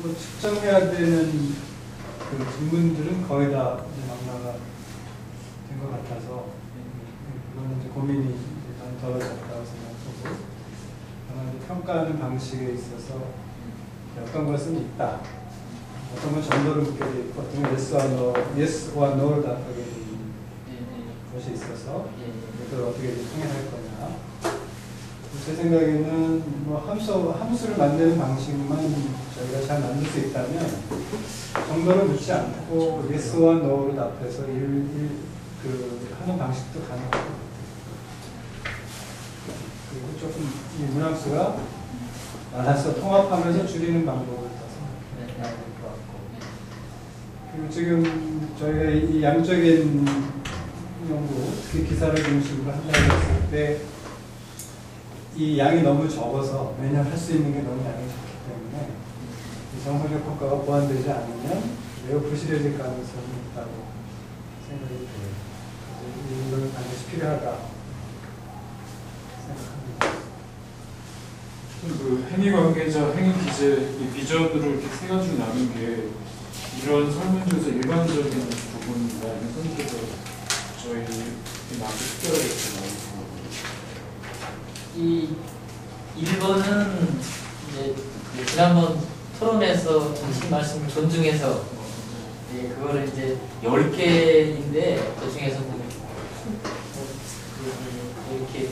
뭐 측정해야 되는 그 질문들은 거의 다 망라가 된 것 같아서 그거는 이제 고민이 일단 덜어졌다고 생각하고, 다만 이제 평가하는 방식에 있어서 어떤 것은 있다, 어떤 건 정도를 묻게 돼 있고, 어떤 건 yes와 no를 답하게 돼 있는 것이 있어서 이걸 어떻게 통일할 거냐. 제 생각에는 뭐 함수를 만드는 방식만 저희가 잘 만들 수 있다면 정도를 묻지 않고 yes와 no를 답해서 하는 방식도 가능하고, 그리고 조금 이 문항수가 많아서 통합하면서 줄이는 방법을 써서 해야 될 것 같고, 그리고 지금 저희가 이 양적인 연구, 특히 기사를 중심으로 한다고 했을 때 이 양이 너무 적어서 매년 할 수 있는 게 너무 양이 적기 때문에 이 정서적 효과가 보완되지 않으면 매우 부실해질 가능성이 있다고 생각이 돼요. 이걸 반드시 필요하다 생각합니다. 그 행위 관계자, 행위 기재, 이 비전으로 이렇게 세 가지로 나눈 게 이런 설문조사 일반적인 부분이나 이런 설문조사 저희 나한테 특별하게 나오는 이 1번은 이제 그 지난번 토론에서 당신 말씀을 존중해서 그거를 이제 10개인데 그 중에서 이렇게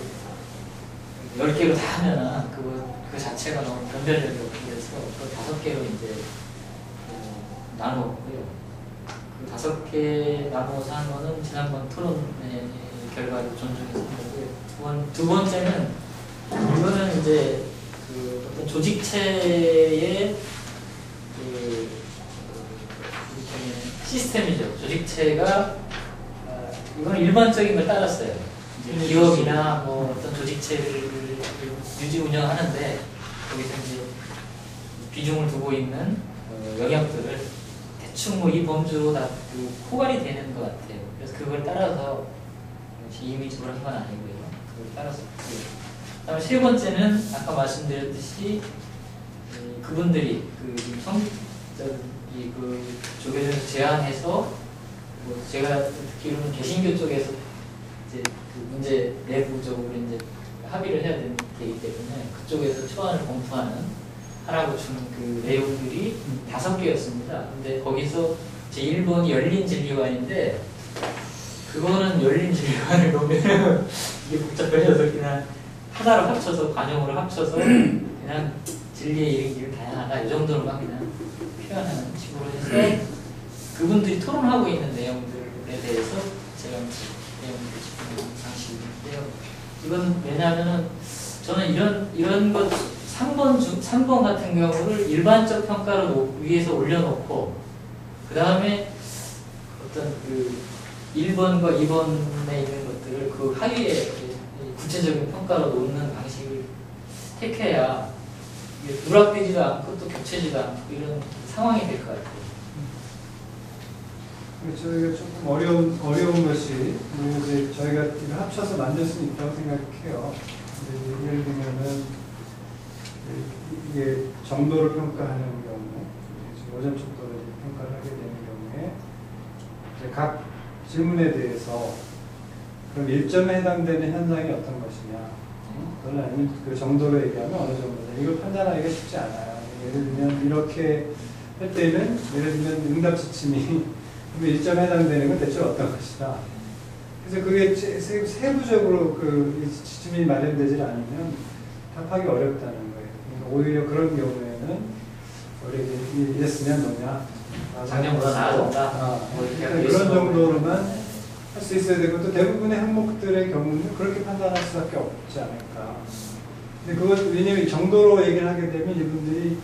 10개로 다 하면은 그 자체가 너무 변별력이 없고 그래서 그 5개로 이제 나누었고요. 그 5개 나누어서 한 거는 지난번 토론의 결과를 존중해서 한 거고요. 두 번째는 이거는 이제 그 어떤 조직체의 그 시스템이죠. 조직체가 이건 일반적인 걸 따랐어요. 이제 기업이나 뭐 어떤 조직체를 유지 운영하는데 거기서 이제 비중을 두고 있는 영역들을 대충 뭐 이 범주로 다 그 포괄이 되는 것 같아요. 그래서 그걸 따라서 임의적으로 한 건 아니고요. 그걸 따라서. 그다음에 세 번째는 아까 말씀드렸듯이 그분들이 그 조계종에서 제안해서 뭐 제가 듣기로는 개신교 쪽에서 이제 그 문제 내부적으로 이제 합의를 해야 되는 게이기 때문에 그쪽에서 초안을 검토하는 하라고 준 그 내용들이 5개였습니다. 근데 거기서 제 1번이 열린 진리관인데 그거는 열린 진리관을 놓으면 이게 복잡해져서 그냥 하나로 합쳐서 관용으로 합쳐서 그냥 진리에 이르기를 다양하다 이 정도로만 그냥 표현하는 식으로 해서 그분들이 토론하고 있는 내용들에 대해서 제가 내용을 짚는 방식인데요. 이건 왜냐하면은 저는 이런 것 3번 같은 경우를 일반적 평가로 위에서 올려놓고 그 다음에 어떤 그 1번과 2번에 있는 것들을 그 하위에 구체적인 평가로 놓는 방식을 택해야 누락되지도 않고 또 겹치지도 않고 이런 상황이 될 것 같아요. 저희가 조금 어려운 것이 이제 저희가 이걸 합쳐서 만들 수 있다고 생각해요. 근데 예를 들면은 이게 정도를 평가하는 경우, 오점 척도를 평가를 하게 되는 경우에 이제 각 질문에 대해서 그럼 1점에 해당되는 현상이 어떤 것이냐, 그건 아니면 그 정도로 얘기하면 어느 정도냐, 이걸 판단하기가 쉽지 않아요. 예를 들면 이렇게 할 때는 예를 들면 응답 지침이 1점에 해당되는 건 대체 어떤 것이다. 그래서 그게 세부적으로 그 지침이 마련되질 않으면 답하기 어렵다는 거예요. 그러니까 오히려 그런 경우에는 원래 이랬으면 뭐냐, 작년보다 나아졌다. 그러니까 이런 정도로만 할 수 있어야 되고, 또 대부분의 항목들의 경우는 그렇게 판단할 수밖에 없지 않을까. 근데 그것 왜냐면 정도로 얘기를 하게 되면 이분들이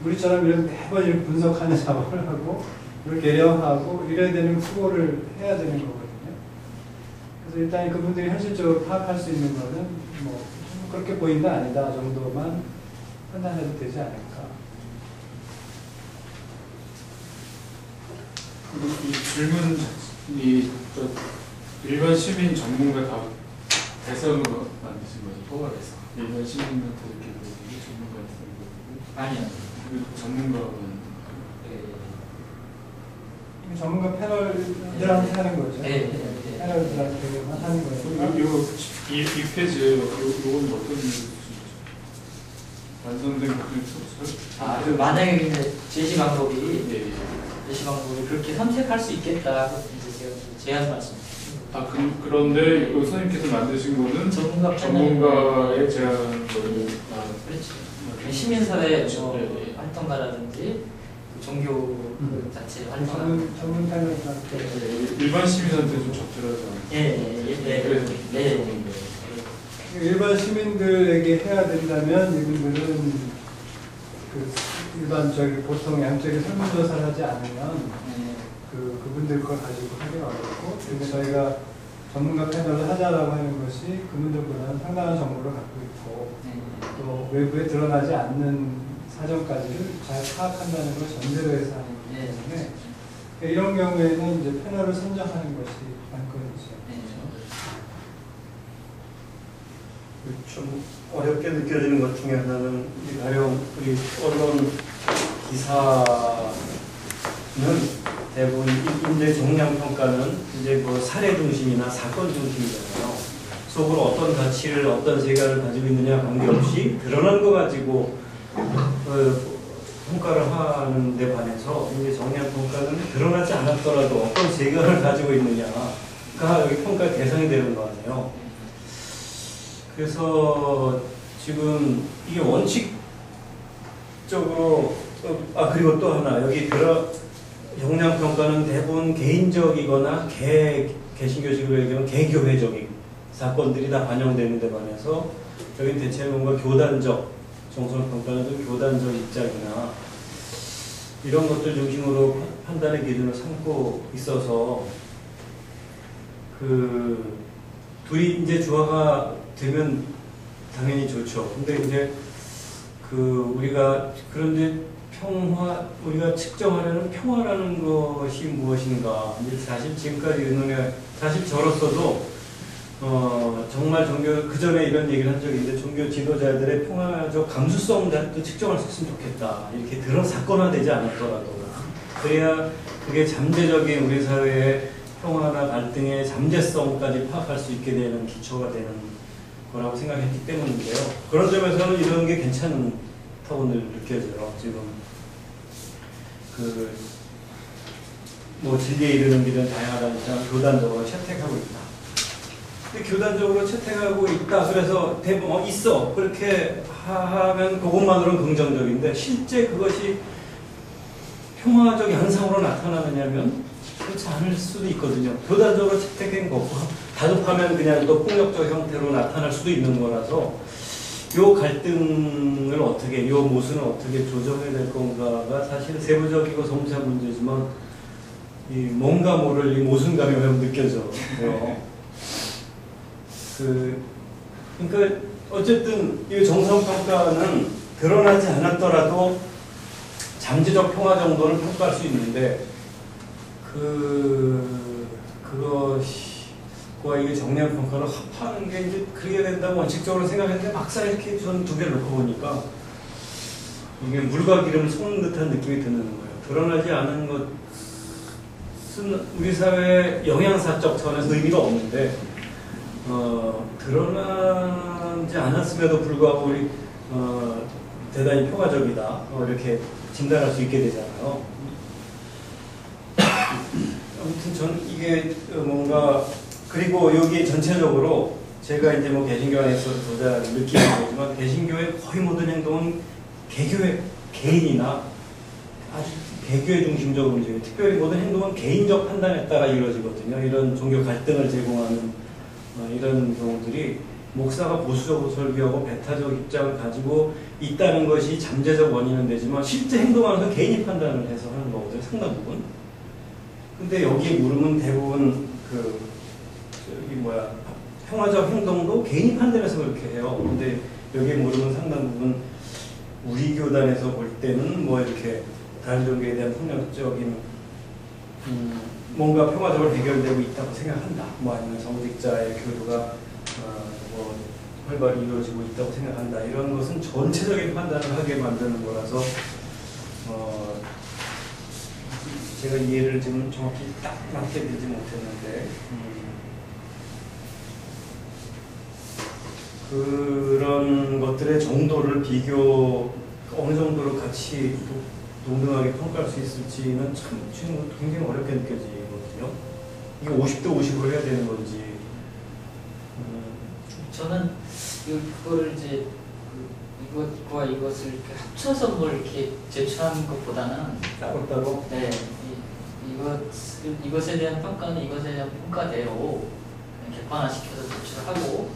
우리처럼 이런 매번 이렇게 분석하는 작업을 하고 이걸 개량하고 이래야 되는 수고를 해야 되는 거거든요. 그래서 일단 그분들이 현실적으로 파악할 수 있는 거는 뭐 그렇게 보인다 아니다 정도만 판단해도 되지 않을까. 이 질문이 일반 시민 전문가 다 대상으로 만드신 거죠, 포괄해서 일반 시민한테 이렇게 전문가한테 아니요. 전문가분. 전문가 패널들한테 하는 거죠. 네. 패널들한테만 하는 거예요. 이 페이지에 요건 어떤 일이죠? 완성된 것들 그 만약에 근데 제시 방법이 예. 제시 방법을 그렇게 선택할 수 있겠다. 이제 제가 제안 말씀. 그런데 그 선생님께서 만드신 거는 전문가의 제안을 그렇죠. 시민사회 그렇죠. 네. 활동가라든지 종교 그 자체 활동가. 전문 패널들한테. 일반 시민한테 좀 적절하지 않아요? 네. 그래서 네. 일반 시민들에게 해야 된다면 이분들은 그 일반 저기 보통 양쪽에 설문조사를 하지 않으면 그분들 걸 가지고 하기가 어렵고, 그리고 저희가 전문가 패널을 하자라고 하는 것이 그분들보다는 상당한 정보를 갖고 있고 또 외부에 드러나지 않는 사정까지를 잘 파악한다는 걸 전제로 해서 하는 거기 때문에 이런 경우에는 이제 패널을 선정하는 것이 관건이죠. 좀 어렵게 느껴지는 것 중에 하나는 가령 우리 언론 기사는 대부분 이제 정량 평가는 이제 뭐 사례 중심이나 사건 중심이잖아요. 속으로 어떤 가치를 어떤 세계를 가지고 있느냐 관계없이 드러난 거 가지고 평가를 하는 데 반해서 이제 정량 평가는 드러나지 않았더라도 어떤 세계를 가지고 있느냐가 여기 평가 대상이 되는 거 아니에요. 그래서 지금 이게 원칙적으로 그리고 또 하나 여기 정량 평가는 대부분 개인적이거나 개신교식으로 얘기하면 개교회적인 사건들이 다 반영되는 데 반해서 여기 대체 뭔가 교단적 정선 평가는 좀 교단적 입장이나 이런 것들 중심으로 판단의 기준을 삼고 있어서 그 둘이 이제 조화가 되면 당연히 좋죠. 근데 이제 그런데 우리가 측정하려는 평화라는 것이 무엇인가. 이제 사실 지금까지 사실 저로서도 정말 그 전에 이런 얘기를 한 적이 있는데 종교 지도자들의 평화적 감수성도 측정할 수 있으면 좋겠다. 이렇게 사건화되지 않았더라도 그래야 그게 잠재적인 우리 사회의 평화나 갈등의 잠재성까지 파악할 수 있게 되는 기초가 되는 거라고 생각했기 때문인데요. 그런 점에서는 이런 게 괜찮다고 늘 느껴져요. 지금 진리에 이르는 길은 다양하다니까 교단적으로 채택하고 있다. 근데 교단적으로 채택하고 있다. 그래서 대부분 있어. 그렇게 하면 그것만으로는 긍정적인데 실제 그것이 평화적 양상으로 나타나느냐면 그렇지 않을 수도 있거든요. 교단적으로 채택된 거고 다급하면 그냥 또 폭력적 형태로 나타날 수도 있는 거라서 요 갈등을 어떻게, 요 모순을 어떻게 조정해야 될 건가가 사실 세부적이고 섬세한 문제지만 뭔가 모를 이 모순감이 왜 느껴져요. 그러니까 어쨌든 이 정성평가는 드러나지 않았더라도 잠재적 평화 정도는 평가할 수 있는데 그것과 이게 정량평가를 합하는 게 이제 그렇게 된다고 원칙적으로 생각했는데 막상 이렇게 전 두 개를 놓고 보니까 이게 물과 기름을 섞는 듯한 느낌이 드는 거예요. 드러나지 않은 것은 우리 사회의 영양사적 차원에서 의미가 없는데 드러나지 않았음에도 불구하고 우리 대단히 평화적이다 이렇게 진단할 수 있게 되잖아요. 아무튼 전 이게 뭔가 그리고 여기 전체적으로 제가 이제 개신교 안에서 보자 느끼는 거지만 개신교의 거의 모든 행동은 개교의 개인이나 아주 개교의 중심적으로 움직여요. 특별히 모든 행동은 개인적 판단에 따라 이루어지거든요. 이런 종교 갈등을 제공하는 이런 경우들이 목사가 보수적으로 설교하고 배타적 입장을 가지고 있다는 것이 잠재적 원인은 되지만 실제 행동하면서 개인이 판단을 해서 하는 거거든요. 상당 부분. 근데 여기 물으면 대부분 평화적 행동도 개인이 판단해서 그렇게 해요. 근데 여기 물으면 상당 부분 우리 교단에서 볼 때는 이렇게 다른 종교에 대한 폭력적인 뭔가 평화적으로 해결되고 있다고 생각한다. 아니면 성직자의 교류가 활발히 이루어지고 있다고 생각한다. 이런 것은 전체적인 판단을 하게 만드는 거라서 제가 이해를 지금 정확히 딱 맞게 되지 못했는데 그런 것들의 정도를 비교 어느 정도로 같이 동등하게 평가할 수 있을지는 참 지금 굉장히 어렵게 느껴지거든요. 이게 50대 50으로 해야 되는 건지. 저는 그거를 이제 이것과 이것을 이렇게 합쳐서 뭘 이렇게 제출하는 것보다는 따로따로. 네, 이것에 대한 평가는 이것에 대한 평가대로 객관화시켜서 제출하고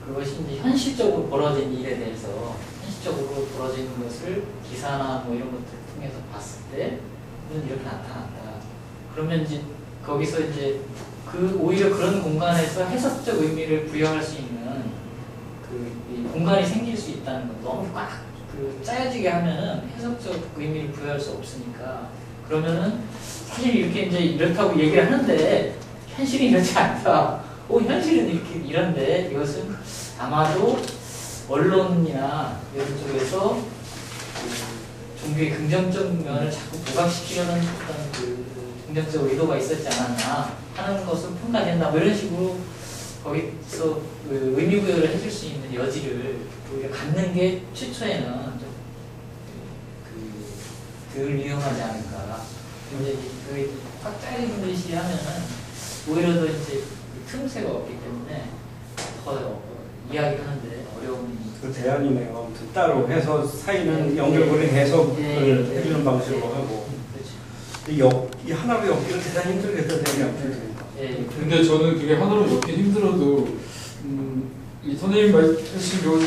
그것이 이제 현실적으로 벌어진 일에 대해서 현실적으로 벌어지는 것을 기사나 뭐 이런 것들을 통해서 봤을 때는 이렇게 나타난다. 그러면 이제 거기서 이제 오히려 그런 공간에서 해석적 의미를 부여할 수 있는 이 공간이 생길 수 있다는 것. 너무 꽉 짜여지게 하면은 해석적 의미를 부여할 수 없으니까 그러면은 사실 이렇게 이제 이렇다고 얘기를 하는데 현실이 이렇지 않다. 현실은 이런데 이것은 아마도 언론이나 이런 쪽에서 종교의 긍정적 면을 자꾸 부각시키려는 어떤 긍정적 의도가 있었지 않았나 하는 것은 평가된다. 뭐 이런 식으로 거기서 의미 부여를 해줄 수 있는 여지를 우리가 갖는 게 최초에는 좀 덜 위험하지 않을까. 이제 꽉 짜여진 듯이 하면은 오히려 더 이제 틈새가 없기 때문에 더 이야기하는데 어려움이. 그 대안이네요. 아무튼 따로 해서 사이는 연결고리 해석을 해주는 방식으로 하고. 이 하나로 엮기는 대단히 힘들겠다 생각이 근데 저는 그게 하나로 엮기 힘들어도 이 선생님 말씀하신 요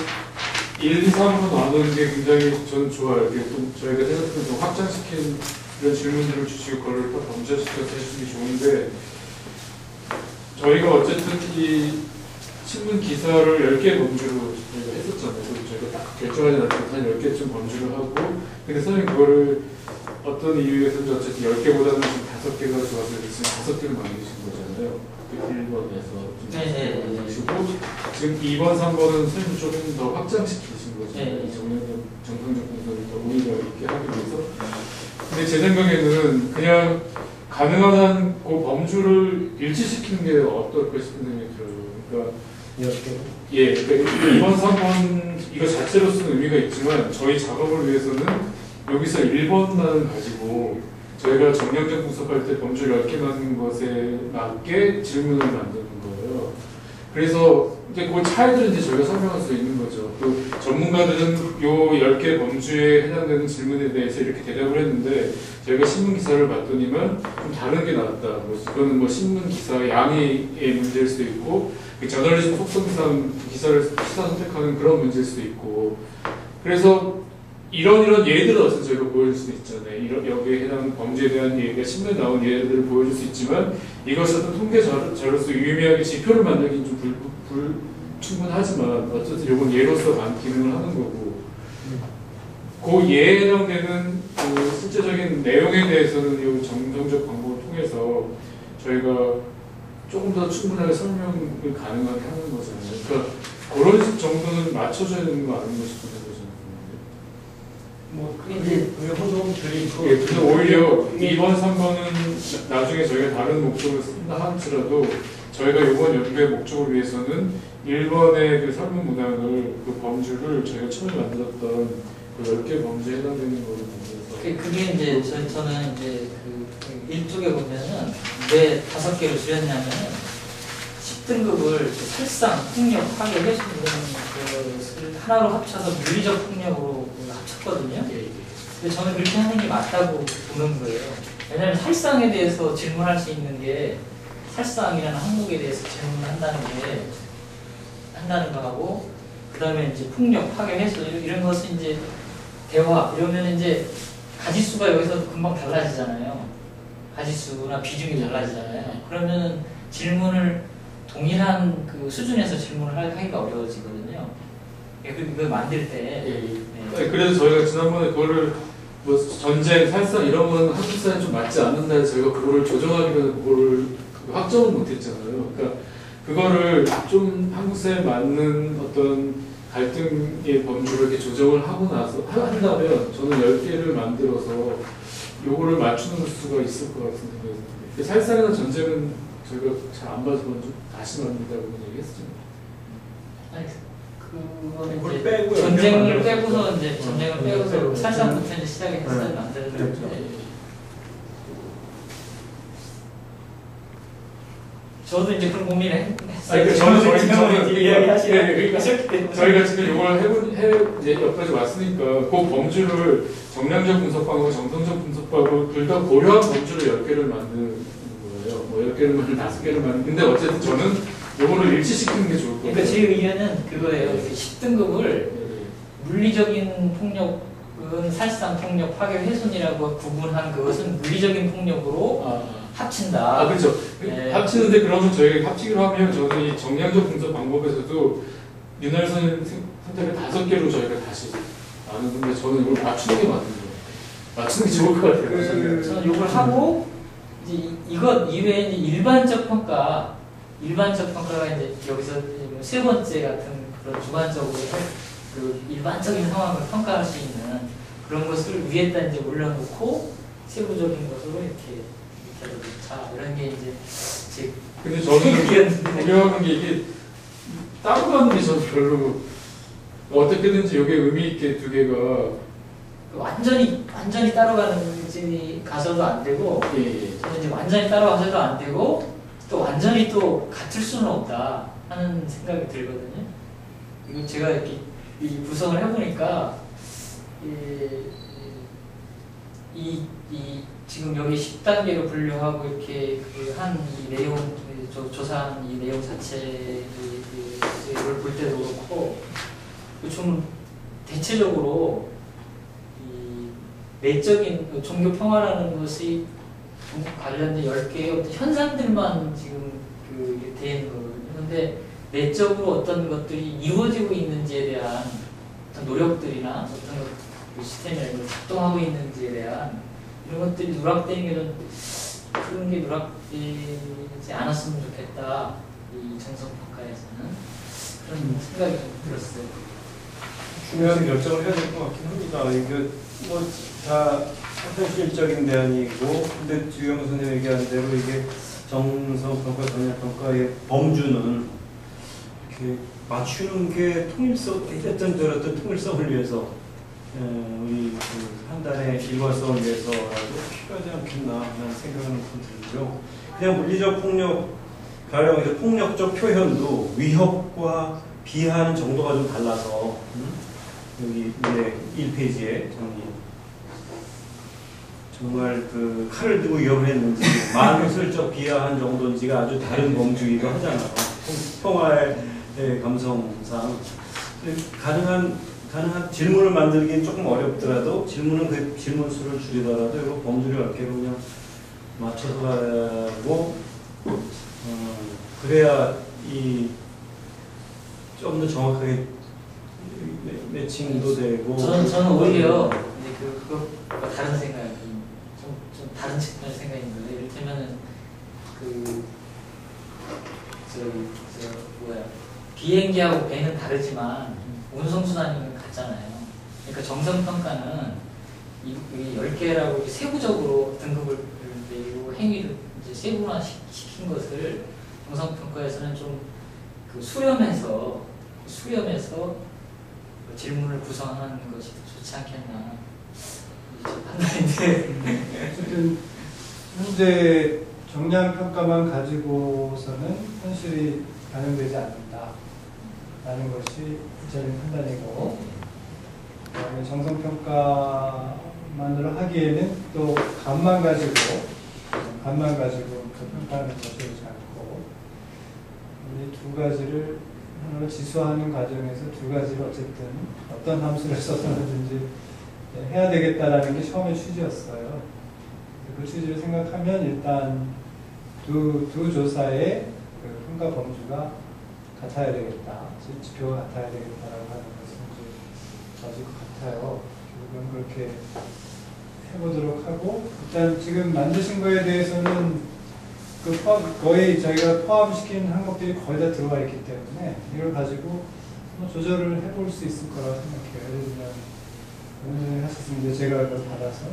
1, 2, 3으로 나누는 게 굉장히 저는 좋아요. 이게 좀 저희가 생각해서 좀 확장시킨 이런 질문들을 주시고 그걸 또 범죄시켜서 해주는 게 좋은데 저희가 어쨌든 이 신문 기사를 10개 범주로 저희가 했었잖아요. 그리고 저희가 딱 결정하지 않을 때한 10개쯤 범주를 하고 근데 선생님 그거를 어떤 이유에서는 어쨌든 10개보다는 좀 5개가 좋아서 지금 5개를 만드신 거잖아요. 1번에서 그리고 지금 2번, 3번은 선생님 조금 더 확장시키신 거죠. 정상적 분석을 더 오히려 있게 하기 위해서. 근데 제 생각에는 그냥 가능한 한 그 범주를 일치시키는 게 어떨까 싶은 생각이 들어요. 그러니까 10개? 그러니까 2번, 3번 이거 자체로서는 의미가 있지만 저희 작업을 위해서는 여기서 1번만을 가지고 저희가 정량적 분석할 때 범주를 10개 맞는 것에 맞게 질문을 만드는 거예요. 그래서 이제 그 차이들은 이제 저희가 설명할 수 있는 거죠. 그 전문가들은 요 10개 범주에 해당되는 질문에 대해서 이렇게 대답을 했는데 저희가 신문 기사를 봤더니만 좀 다른 게 나왔다. 이거는 뭐 신문 기사의 양의 문제일 수도 있고 저널리즘 속성상 기사를 시사 선택하는 그런 문제일 수도 있고 그래서 이런 예들을 어쨌든 저희가 보여줄 수 있잖아요. 여기에 해당 범죄에 대한 예가 신문에 나온 예들을 보여줄 수 있지만 이것이 어떤 통계 자료로서 유의미하게 지표를 만들기는 좀 불충분하지만 어쨌든 이건 예로서 기능을 하는 거고 그 예에 해당되는 그 실제적인 내용에 대해서는 이 정정적 방법을 통해서 저희가 조금 더 충분하게 설명을 가능하게 하는 거잖아요. 그러니까 그런 정도는 맞춰줘야 되는 거 아닌가 싶어요. 그게 호동 드리고. 근데 오히려 2번, 3번은 나중에 저희가 다른 목적을 쓴다 할지라도 저희가 이번 연구의 목적을 위해서는 1번의 그 설문 문항을 그 범주를 저희가 처음에 만들었던 그 10개 범주에 해당되는 거를 보면서 그게 이제 저는 이제 그 일쪽에 보면은 왜 5개로 줄였냐면은 10등급을 살상, 폭력, 파괴, 해수 것을 하나로 합쳐서 물리적 폭력으로 합쳤거든요. 근데 저는 그렇게 하는 게 맞다고 보는 거예요. 왜냐하면 살상에 대해서 질문할 수 있는 게 살상이라는 항목에 대해서 한다는 거하고 그 다음에 이제 폭력, 파괴, 해수 이런 것은 이제 대화 이러면 이제 가지수가 여기서 금방 달라지잖아요. 가지수나 비중이 달라지잖아요. 그러면 질문을 동일한 그 수준에서 질문을 하기가 어려워지거든요. 그걸 만들 때. 그래서 저희가 지난번에 그거를 뭐 전쟁, 살상 이런 거는 한국사에 좀 맞지 않는다 해서 저희가 그거를 조정하기 위해서 그거를 확정을 못했잖아요. 그러니까 그거를 좀 한국사에 맞는 어떤 갈등의 범주를 이렇게 조정을 하고 나서 한다면 저는 10개를 만들어서 요거를 맞추는 수가 있을 것 같은 생각이 듭니다. 살살이나 전쟁은 저희가 잘 안 봐서 좀 다시 만든다고 얘기했죠. 아니, 그거는 그걸 이제 빼고요. 전쟁을 만들어서. 빼고서 이제 전쟁을 빼고서 빼고. 살상부터 이제 시작해서 네. 만드는 그렇죠. 건데 저도 이제 그런 고민을 했어요. 아니, 저는 이야기하시는 저희가 지금 이걸 이제 여기까지 왔으니까 그 범주를 정량적 분석방하고 정성적 분석방하고 둘 다 고려한 범주를 10개를 만드는 거예요. 뭐 10개를 만들고 5개를 만드는. 근데 어쨌든 저는 요거를 일치시키는 게 좋을 것 같아요. 그러니까 제 의견은 그거예요. 10등급을 물리적인 폭력은 살상 폭력, 파괴, 훼손이라고 구분한 그것은 물리적인 폭력으로 합친다. 그렇죠. 네. 합치는데 그러면 저희가 합치기로 하면 저는 이 정량적 분석 방법에서도 윤활 선택을 5개로 저희가 다시 나누는데 저는 이걸 맞추는 게 맞는 것 같아요. 맞추는 게 좋을 것 같아요. 저는 이걸 하고 이제 이것 이외에 이제 일반적 평가가 이제 여기서 세 번째 같은 그런 주관적으로 그 일반적인 상황을 평가할 수 있는 그런 것을 위에다 이제 올려놓고 세부적인 것으로 이렇게 자 이런 게 이제 제 근데 저는 우려하는 게 이게 따로 가는 게 저는 별로 어떻게든지 이게 의미 있게 두 개가 완전히 따라가는 가서도 안 되고 저는 이제 완전히 따라가서도 안 되고 또 완전히 또 같을 수는 없다 하는 생각이 들거든요. 이거 제가 이렇게 이 구성을 해보니까 이 지금 여기 10단계로 분류하고 이렇게 그 한 이 내용 조사한 이 내용 자체를 볼 때도 그렇고 좀 대체적으로 이 내적인 종교 평화라는 것이 관련된 10개의 어떤 현상들만 지금 그 되어 있는 거거든요. 근데 내적으로 어떤 것들이 이루어지고 있는지에 대한 어떤 노력들이나 어떤 시스템이 작동하고 있는지에 대한 이런 것들이 누락되는 게 좀 그런 게 누락되지 않았으면 좋겠다. 이 정성평가에서는 그런 생각이 좀 들었어요. 중요한 결정을 해야 될 것 같긴 합니다. 이게 뭐 다 현실적인 대안이고, 근데 주영 선생님 얘기한 대로 이게 정성평가, 정량평가의 범주는 이렇게 맞추는 게 통일성, 어떤 저랬던 통일성을 위해서 우리 그 한 달의 일관성을 위해서라도 필요하지 않겠나 하는 생각은 들고요. 그냥 물리적 폭력, 가령 이제 폭력적 표현도 위협과 비하하는 정도가 좀 달라서 여기 이제 1페이지에 정말 그 칼을 들고 위협을 했는지 만슬쩍 비하한 정도인지가 아주 다른 범주이기도 하잖아요. 평화의 감성상 가능한 질문을 만들기는 조금 어렵더라도 질문은 그 질문 수를 줄이더라도 이거 범주를 10개로 그냥 맞춰서 가고 그래야 이 좀 더 정확하게 매칭도 되고. 저는 오히려 그거 다른 생각이 좀 다른 측면의 생각인데 이를테면은 비행기하고 배는 다르지만 운송수단은 같잖아요. 그러니까 정성평가는 이 10개라고 세부적으로 등급을 내리고 행위를 이제 세분화시킨 것을 정성평가에서는 좀 그 수렴해서 질문을 구성하는 것이 좋지 않겠나 판단인데 어쨌든 현재 정량평가만 가지고서는 현실이 반영되지 않는다라는 것이 저는 판단이고, 그다음에 정성평가만으로 하기에는 또 감만 가지고 그 평가하는 것이 좋지 않고, 이 두 가지를 하나로 지수하는 과정에서 두 가지를 어쨌든 어떤 함수를 써서든지 해야 되겠다라는 게 처음에 취지였어요. 그 취지를 생각하면 일단 두 조사의 그 평가 범주가 같아야 되겠다, 지표가 같아야 되겠다라고 하는 것은 이제 맞을 것 같아요. 결국은 그렇게 해보도록 하고, 일단 지금 만드신 거에 대해서는 거의 저희가 포함시킨 항목들이 거의 다 들어와 있기 때문에 이걸 가지고 뭐 조절을 해볼 수 있을 거라고 생각해요. 예를 들면 오늘 하셨으면 이제 제가 그걸 받아서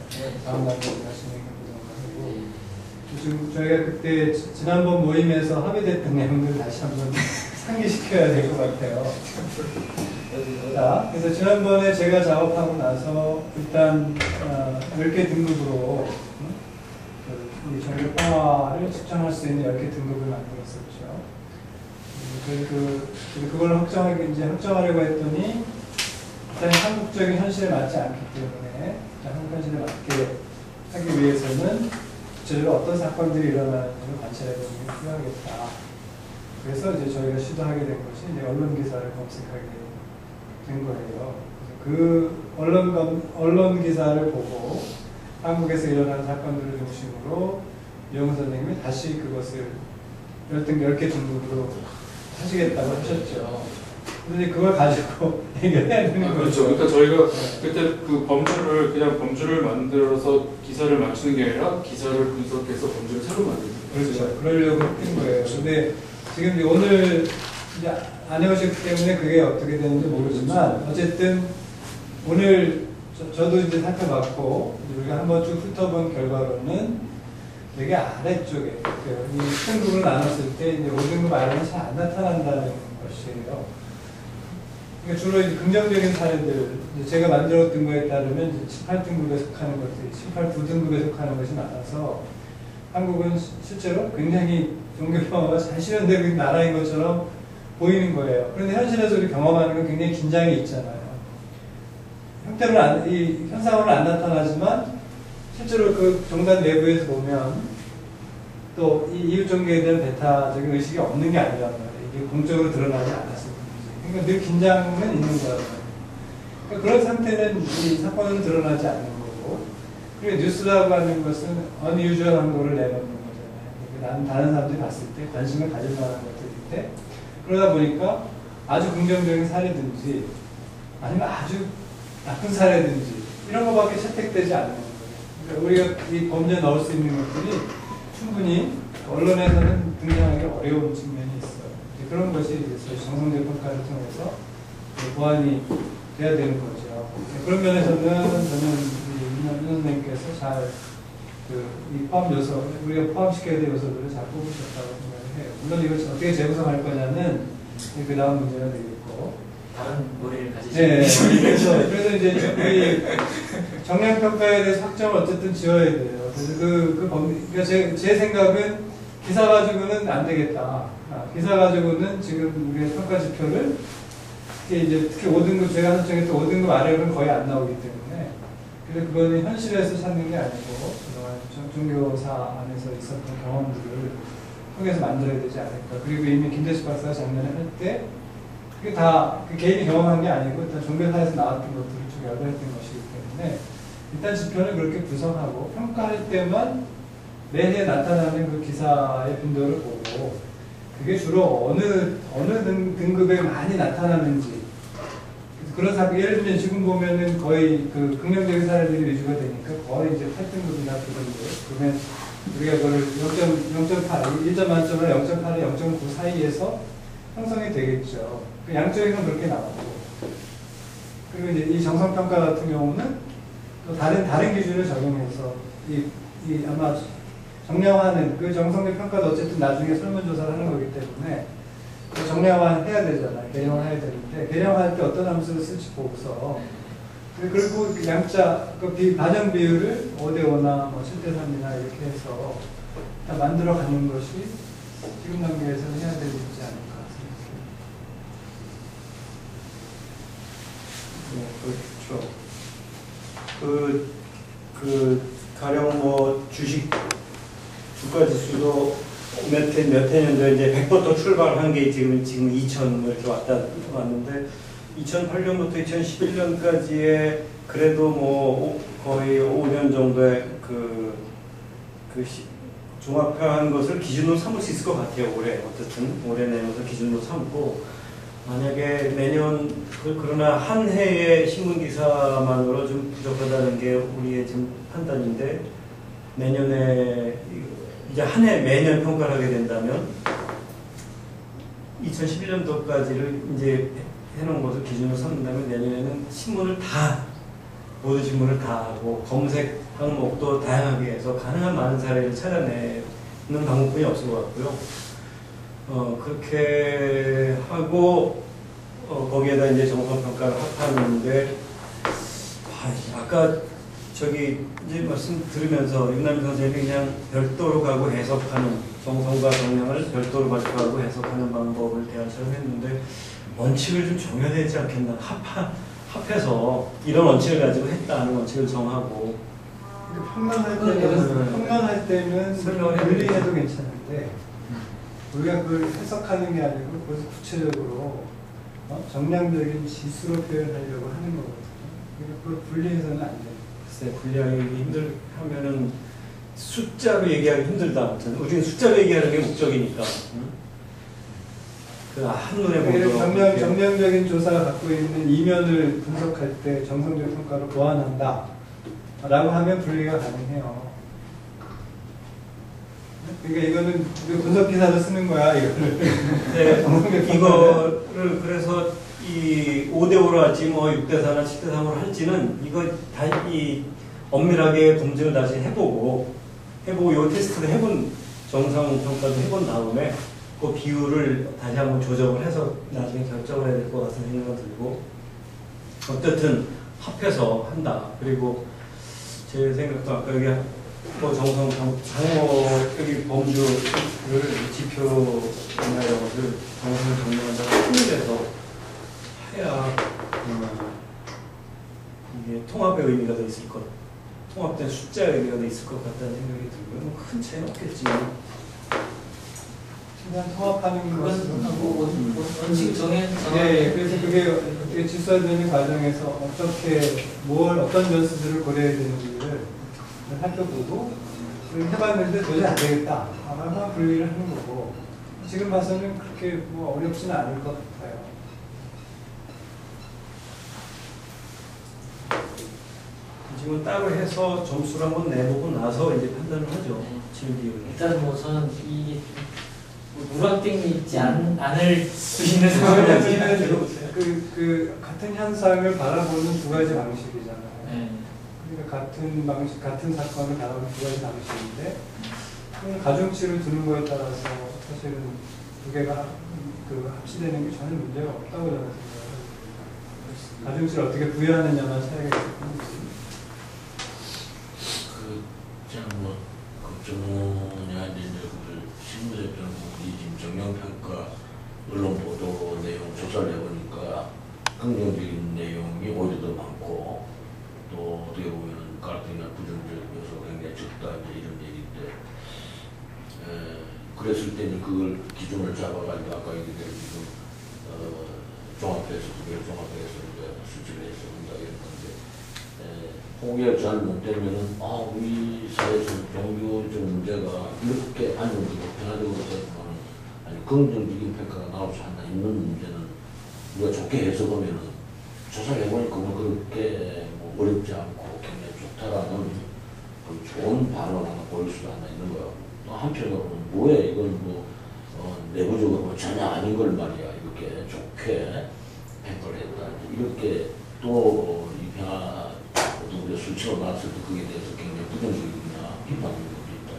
다음 날에 진행해보던가 하고 지금 저희가 그때 지난번 모임에서 합의됐던 내용들 다시 한번 상기시켜야 될 것 같아요. 자, 그래서 지난번에 제가 작업하고 나서 일단 10개 등급으로 이 전력 평화를 측정할 수 있는 10개 등급을 만들었었죠. 그걸 확정하려고 했더니 일단 한국적인 현실에 맞지 않기 때문에 한국 현실에 맞게 하기 위해서는 구체적으로 어떤 사건들이 일어나는지를 관찰해보는 게 필요하겠다. 그래서 이제 저희가 시도하게 된 것이 이제 언론 기사를 검색하게 된 거예요. 그 언론 기사를 보고 한국에서 일어난 사건들을 중심으로 이영훈 선생님이 다시 그것을 10개 등급으로 하시겠다고 하셨죠. 근데 그걸 가지고 해결해야 되는 거죠. 그렇죠. 그러니까 저희가 그때 그 그냥 범주를 만들어서 기사를 맞추는 게 아니라 기사를 분석해서 범주를 새로 만드는 거죠. 그렇죠. 그러려고 했던 거예요. 근데 지금 이제 오늘 이제 안 해오셨기 때문에 그게 어떻게 되는지 모르지만 어쨌든 오늘 저도 이제 살펴봤고 우리가 한번 쭉 훑어본 결과로는 되게 아래쪽에 이 등급을 나눴을 때 이제 5등급 아래는 잘 안 나타난다는 것이에요. 그러니까 주로 이제 긍정적인 사례들 제가 만들었던 거에 따르면 이제 18등급에 속하는 것들이 18, 9등급에 속하는 것이 많아서 한국은 실제로 굉장히 종교평화가 잘 실현되고 있는 나라인 것처럼 보이는 거예요. 그런데 현실에서 우리 경험하는 건 굉장히 긴장이 있잖아요. 이 현상으로는 안 나타나지만 실제로 그 정단 내부에서 보면 또 이 이웃종교에 대한 배타적인 의식이 없는 게 아니란 말이에요. 이게 공적으로 드러나지 않았을 뿐이지. 그러니까 늘 긴장은 있는 거란 말이에요. 그러니까 그런 상태는 이 사건은 드러나지 않는 거고, 그리고 뉴스라고 하는 것은 unusual한 거를 내놓는 거잖아요. 나는 다른 사람들이 봤을 때 관심을 가질 만한 것들인데, 그러다 보니까 아주 긍정적인 사례든지 아니면 아주 나쁜 사례든지 이런 거밖에 채택되지 않는 거예요. 그러니까 우리가 이 범죄에 넣을 수 있는 것들이 충분히 언론에서는 등장하기 어려운 측면이 있어요. 그런 것이 이제 정성적 평가를 통해서 보완이 돼야 되는 거죠. 그런 면에서는 저는 윤 선생님께서 잘 이 포함 요소, 우리가 포함시켜야 될 요소들을 잘 뽑으셨다고 생각을 해요. 물론 이걸 어떻게 재구성할 거냐는 그 다음 문제가 되겠고. 다른 머리를 가지시고. 네. 그래서 이제 우리 정량평가에 대해서 확정을 어쨌든 지어야 돼요. 그래서 그러니까 제 생각은 기사 가지고는 안 되겠다. 기사 가지고는 지금 우리의 평가 지표를 특히 5등급, 제가 설정했던 5등급 아래로는 거의 안 나오기 때문에. 그래서 그거는 현실에서 찾는 게 아니고, 그동안 종교사 안에서 있었던 경험들을 통해서 만들어야 되지 않을까. 그리고 이미 김대식 박사가 작년에 할 때, 그게 다 그 개인이 경험한 게 아니고 일단 종교사에서 나왔던 것들을 쭉 열거했던 것이기 때문에 일단 지표는 그렇게 구성하고 평가할 때만 매해 나타나는 그 기사의 빈도를 보고 그게 주로 어느 등급에 많이 나타나는지 그런 사례 예를 들면 지금 보면은 거의 그 긍정적인 사례들이 위주가 되니까 거의 이제 8등급이나 9등급 그러면 우리가 그걸 0.8 1점 만점으로 0.8에 0.9 사이에서 형성이 되겠죠. 그 양쪽에는 그렇게 나오고. 그리고 이제 이 정성평가 같은 경우는 또 다른 기준을 적용해서 아마 정량화는 그 정성적 평가도 어쨌든 나중에 설문조사를 하는 거기 때문에 그 정량화 해야 되잖아요. 개량화해야 되는데 개량화할 때 어떤 함수를 쓸지 보고서 그리고 그 양자 그 반영 비율을 5대5나 뭐 7대3이나 이렇게 해서 다 만들어 가는 것이 지금 단계에서는 해야 되지 않을까. 그렇죠. 가령 뭐 주가 지수도 몇 해년도에 이제 100부터 출발한 게 지금 2000을 이렇게 왔는데 2008년부터 2011년까지의 그래도 뭐 거의 5년 정도의 종합한 것을 기준으로 삼을 수 있을 것 같아요. 올해 내년서 기준으로 삼고 만약에 내년 그러나 한 해의 신문 기사만으로 좀 부족하다는 게 우리의 지금 판단인데 내년에 이제 한 해 매년 평가를 하게 된다면 2011년도까지를 이제 해놓은 것을 기준으로 삼는다면 내년에는 신문을 다 모든 신문을 다 하고 검색 항목도 다양하게 해서 가능한 많은 사례를 찾아내는 방법뿐이 없을 것 같고요. 그렇게 하고 거기에다 이제 정성평가를 합하는데 아까 저기 이제 말씀 들으면서 윤남희 선생님이 그냥 별도로 가고 해석하는 정성과 정량을 별도로 가지고 해석하는 방법을 대안처럼 했는데 원칙을 좀 정해야 되지 않겠나. 합해서 이런 원칙을 가지고 했다는 원칙을 정하고 평론할 때는 설명을 분리해도 괜찮은데 우리가 그걸 해석하는 게 아니고 그것을 구체적으로 정량적인 지수로 표현하려고 하는 거거든요. 그러니까 그걸 분리해서는 안 돼요. 글쎄 분리하기 하면은 숫자로 얘기하기 힘들다. 우리는 숫자로 얘기하는 게 목적이니까. 그 한눈에 보도록 정량적인 조사가 갖고 있는 이면을 분석할 때 정성적 평가로 보완한다 라고 하면 분리가 가능해요. 그러니까 이거는 분석 기사로 쓰는 거야 이거를. 네, 이거를 그래서 이 5대5로 할지 뭐 6대4나 7대3으로 할지는 이거 다 이 엄밀하게 검증을 다시 해보고 이 테스트를 해본 정상 평가도 해본 다음에 그 비율을 다시 한번 조정을 해서 나중에 결정을 해야 될 것 같은 생각이 들고 어쨌든 합해서 한다. 그리고 제 생각도 아까 여기 뭐 정성 장모 여기 범주를 지표나 이런 것을 정성 정리한다고 통일해서 해야 이게 통합의 의미가 더 있을 것, 통합된 숫자의 의미가 더 있을 것 같다는 생각이 들고요. 뭐 큰 차이는 없겠지만. 그냥 통합하는 것으로 하고 원칙 정해. 네, 그래서 그게 지수화되는 과정에서 어떤 변수들을 고려해야 되는지를 살펴보고 해봤는데 도저히 안 되겠다. 아마 분리를 하는 거고 지금 봐서는 그렇게 뭐 어렵지는 않을 것 같아요. 지금 따로 해서 점수를 한번 내보고 나서 이제 판단을 하죠. 지금 비율. 일단 뭐 저는 이 무락땡이 있지 않을 수 있는 상황이라서 그 같은 현상을 바라보는 두 가지 방식이잖아요. 네. 그러니까 같은 사건을 바라보는 두 가지 방식인데 가중치를 두는 거에 따라서 사실은 두 개가 합치되는 게 전혀 문제가 없다고 저는 생각합니다. 가중치를 어떻게 부여하느냐만 차이가 있을 뿐이지. 저는 뭐 걱정이나 이제 신문에 저는 이 지금 정량평가 언론 보도 내용 조사를 해보니까 긍정적인 내용이 오히려 더 많고 또 어떻게 보면 갈등이나 부정적 요소가 굉장히 적다 이제 이런 얘기인데 그랬을 때는 그걸 기준을 잡아가지고 아까 얘기대로 지금 종합해서 두 개를 종합해서 이제 수치를 해서 한다 이런 건데 포기가 잘 못되면은 우리 사회에서 종교적 문제가 이렇게 안정적이고 평화적으로 되지만 아니 긍정적인 평가가 나올 수 하나 있는 문제는 우리가 좋게 해석하면은 조사해보니까 그렇게 뭐 어렵지 않고 굉장히 좋다라는 그 좋은 반응을 하나 보일 수도 하나 있는 거야. 또 한편으로는 뭐해 이건 뭐 내부적으로 전혀 아닌 걸 말이야 이렇게 좋게 평가를 했다 이렇게 또 이 평화 우리가 수치로 나왔을 때 거기에 대해서 굉장히 부정적이거나 비판하는 것도 있다.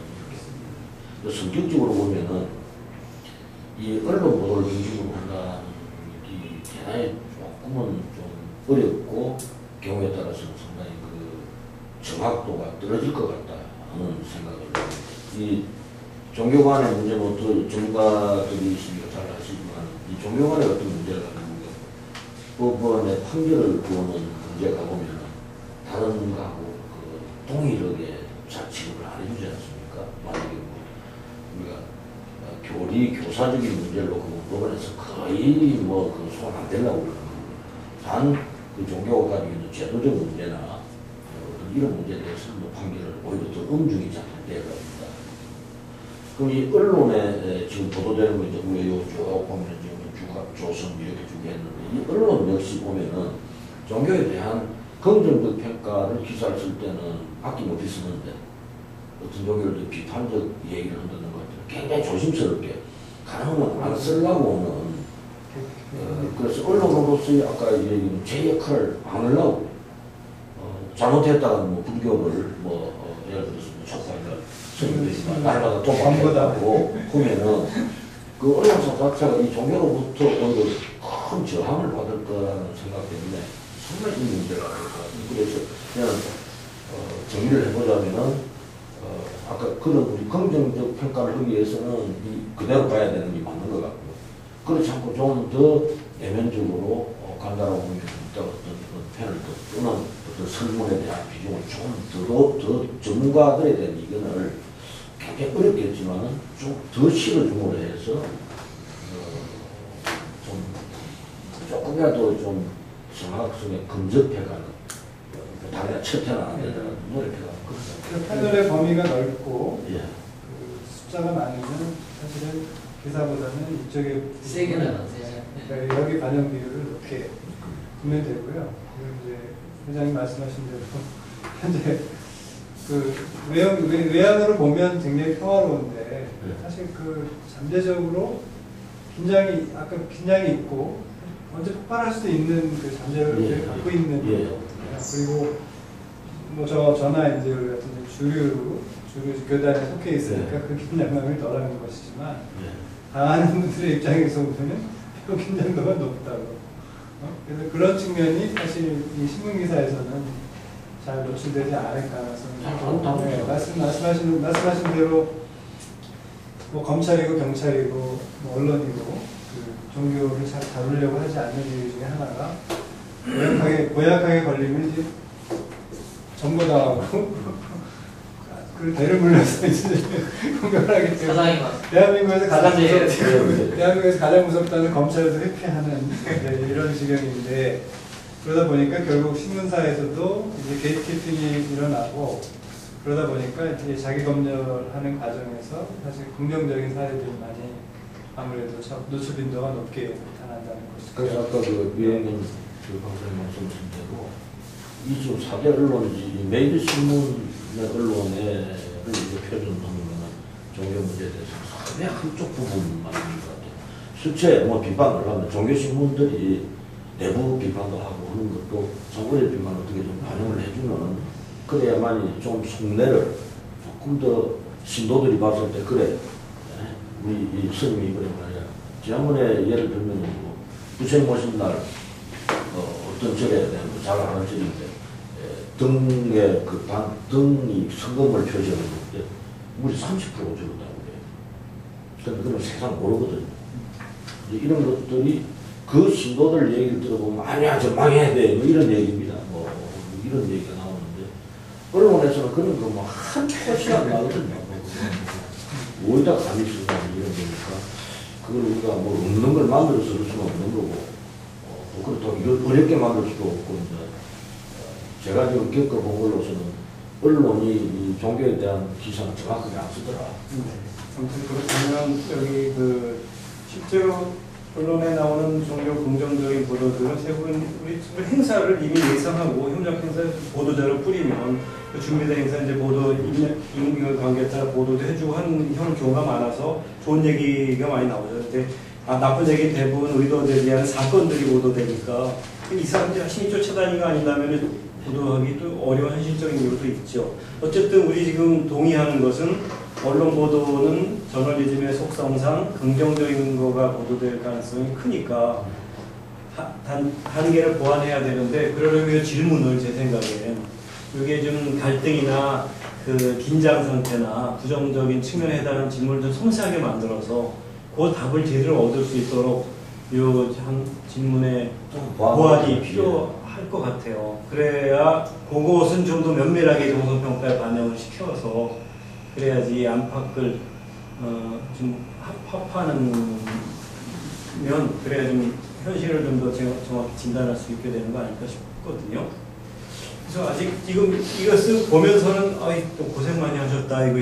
이렇게 성격적으로 보면은 이 언론 보도를 중심으로 한다는 게 대단히 조금은 좀 어렵고 경우에 따라서는 상당히 그 정확도가 떨어질 것 같다 하는 생각을 이 종교 간의 문제는 또 전문가들이시기가 잘 아시지만 이 종교 간의 어떤 문제를 가지고 법원의 판결을 구하는 문제가 보면 다른 거하고 동일하게 잘 취급을 안 해주지 않습니까? 만약에 우리가 교사적인 문제로 그 법원에서 거의 손 안 대려고 그러는 단 그 종교가 가지고 있는 제도적 문제나 이런 문제에 대해서는 판결을 오히려 더 엄중히 잡아내야 합니다. 그럼 이 언론에 지금 보도되는 거 이제 우리가 쭉 보면 지금 조선 이렇게 쭉 했는데 이 언론 역시 보면은 종교에 대한 긍정적 평가를 기사를 쓸 때는 아낌없이 쓰는데 어떤 종교를 비판적 얘기를 한다는 것 같아요. 굉장히 조심스럽게 가능하면 안 쓰려고 하는 그래서 언론으로서의 아까 얘기한 제 역할을 안 하려고 잘못했다가 뭐 불교를 예를 들어서 촉발이나 스님들이 날마다 도박했다고 하면은 그 언론사 자체가 이 종교로부터 오히려 큰 저항을 받을 거라는 생각 때문에 정말 이 문제가 될 것 같아요. 그래서 그냥 정리를 해보자면은 아까 그런 우리 긍정적 평가를 하기 위해서는 그대로 가야 되는 게 맞는 것 같고, 그렇지 않고 좀 더 내면적으로 간다라고 보면 어떤 펜을 더 뜨는 어떤 설문에 대한 비중을 좀 더 전문가들에 대한 의견을 굉장히 어렵겠지만 좀 더 실어줌으로 해서 좀 조금이라도 좀 정확성에 근접해가는, 당연히 첫 해는 안 되더라도 노력해가는 그 패널의 범위가 넓고 예. 그 숫자가 많으면 사실은 기사보다는 이쪽에 세게 나가세요. 그러니까 여기 반영 비율을 높게 보면 되고요. 그리고 이제 회장님 말씀하신 대로 현재 그 외양으로 보면 굉장히 평화로운데 사실 그 잠재적으로 아까 긴장이 있고 언제 폭발할 수도 있는 그 잠재력을 갖고 있는 거거든요. 그리고 뭐 저나 이제 우리 같은 주류 교단에 속해 있으니까 그 긴장감이 덜하는 것이지만 당하는 분들의 입장에서 보면 그 긴장도가 높다고. 그래서 그런 측면이 사실 이 신문 기사에서는 잘 노출되지 않을 가능성이 말씀하신 대로 뭐 검찰이고 경찰이고 뭐 언론이고 그 종교를 잘 다루려고 하지 않는 이유 중에 하나가 고약하게 걸리면 이제 전보당하고 그 대를 물려서 이제 공격을 하기 때문에 대한민국에서 가장 무섭다는 검찰에서 회피하는 이런 지경인데, 그러다 보니까 결국 신문사에서도 이제 게이트키핑이 일어나고, 그러다 보니까 이제 자기 검열하는 과정에서 사실 긍정적인 사례들이 많이 아무래도 노출 빈도가 높게 나타난다는 것이죠. 그래서 아까 그 유행인 그 방송에 말씀하신 대로 이 지금 4대 언론이지 메이드 신문의 언론에 표준하는 종교 문제에 대해서 상당히 한쪽 부분만 있는 것 같아요. 실제 뭐 비판을 하면 종교 신문들이 내부 비판도 하고 하는 것도 정부의 비판을 어떻게 좀 반영을 해주면 그래야만이 좀 속내를 조금 더 신도들이 봤을 때 그래 우리 이 스님이 그래 말이야. 지난번에 예를 들면 뭐 부처님 오신 날 어떤 절에 대한 잘 아는 절인데 등에 등이 성금을 표시하는데 우리 30% 적었다고 그래요. 그러니까 그건 세상 모르거든요. 이런 것들이 그 신도들 얘기를 들어보면 아니야 저 망해야 돼 뭐 이런 얘기입니다. 뭐 이런 얘기가 나오는데 언론에서는 그런 거 뭐 한 표시 안 나거든요. 어디다 감히 쓰냐 이런 거니까 그걸 우리가 뭐 없는 걸 만들어서 쓸 수는 없는 거고 그렇다고 이걸 어렵게 만들 수도 없고 이제 제가 지금 겪어본 걸로서는 언론이 이 종교에 대한 기사는 정확하게 안 쓰더라. 아무튼 그렇다면 여기 그 실제로 언론에 나오는 종교 긍정적인 보도들은 대부분 우리 행사를 이미 예상하고 협력 행사 보도자료 뿌리면 그 준비된 행사 이제 보도 인물 관계에 따라 보도도 해주고 하는 경우가 많아서 좋은 얘기가 많이 나오죠. 근데 나쁜 얘기 대부분 의도되지 않은 사건들이 보도되니까 이 사람들이 자신이 쫓아다니는 거 아닌다면 보도하기 또 어려운 현실적인 이유도 있죠. 어쨌든 우리 지금 동의하는 것은 언론 보도는 저널리즘의 속성상 긍정적인 거가 보도될 가능성이 크니까 한계를 보완해야 되는데 그러려면 질문을 제 생각엔 이게 좀 갈등이나 그 긴장 상태나 부정적인 측면에 해당하는 질문을 좀 섬세하게 만들어서 그 답을 제대로 얻을 수 있도록 이 질문의 보완이 필요할 것 같아요. 그래야 그것은 좀 더 면밀하게 정성평가에 반영을 시켜서 그래야지 안팎을 좀 합하는 면 그래야 좀 현실을 좀 더 정확히 진단할 수 있게 되는 거 아닐까 싶거든요. 그래서 아직 지금 이것을 보면서는 또 고생 많이 하셨다 이거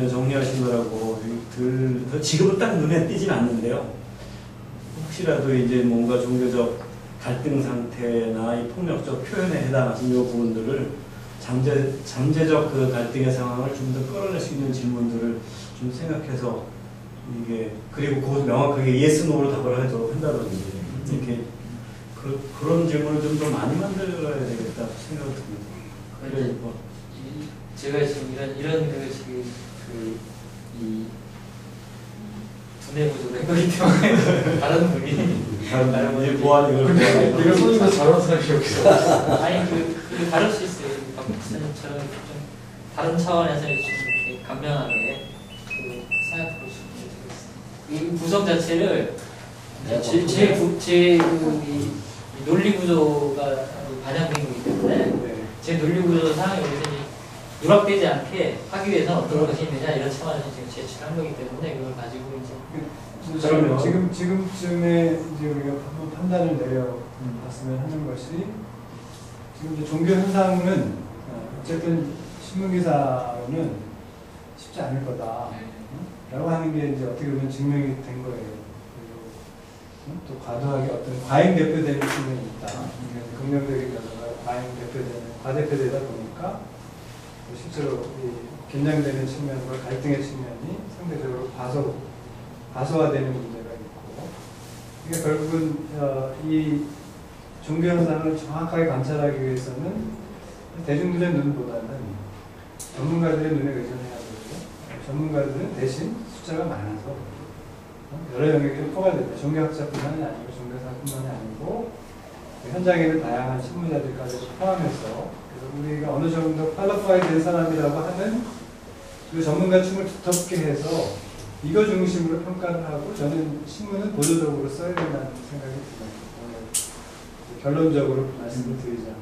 정리하시느라고 지금은 딱 눈에 띄진 않는데요. 혹시라도 이제 뭔가 종교적 갈등 상태나 이 폭력적 표현에 해당하신 이 부분들을 잠재적 그 갈등의 상황을 좀 더 끌어낼 수 있는 질문들을 좀 생각해서 이게 그리고 그 명확하게 예스 노로 답을 하도록 한다든지 이렇게 그런 질문을 좀 더 많이 만들어야 되겠다 생각이 듭니다. 근데 제가 지금 이런 이 두뇌 구조를 해보기 때문에 다른 분이 다른 분이 보안 이걸 내가 손님도 잘하는 사람이 없어. 아니 그 다를 수 있어요. 박 목사님처럼 좀 다른 차원에서 좀 이렇게 간명하게 그 생각해볼 수 있는 이 구성 자체를 제 논리 구조가 반영된 거기 때문에 네. 제 논리 구조 상황이 여기서 누락되지 않게 하기 위해서 어떤 것이 있느냐 이런 차원에서 지금 제출한 거기 때문에 그걸 가지고 이제 저는 지금쯤에 이제 우리가 한번 판단을 내려봤으면 하는 것이 지금 이제 종교 현상은 어쨌든 신문 기사는 쉽지 않을 거다. 라고 하는 게 이제 어떻게 보면 증명이 된 거예요. 그리고 또 과도하게 어떤 과잉 대표되는 측면이 있다. 긍정적인 변화가 과대표되다 보니까 실제로 이 긴장되는 측면과 갈등의 측면이 상대적으로 과소화되는 문제가 있고, 이게 결국은 이 종교 현상을 정확하게 관찰하기 위해서는 대중들의 눈보다는 전문가들의 눈에 의존해야 되고, 전문가들은 대신 숫자가 많아서 여러 영역이 포괄됩니다. 종교학자뿐만이 아니고 종교사뿐만이 아니고 현장에는 다양한 실무자들까지 포함해서 우리가 어느 정도 퀄리파이 된 사람이라고 하는 그 전문가층을 두텁게 해서 이거 중심으로 평가를 하고, 저는 신문은 보조적으로 써야 된다는 생각이 듭니다. 결론적으로 말씀을 드리자면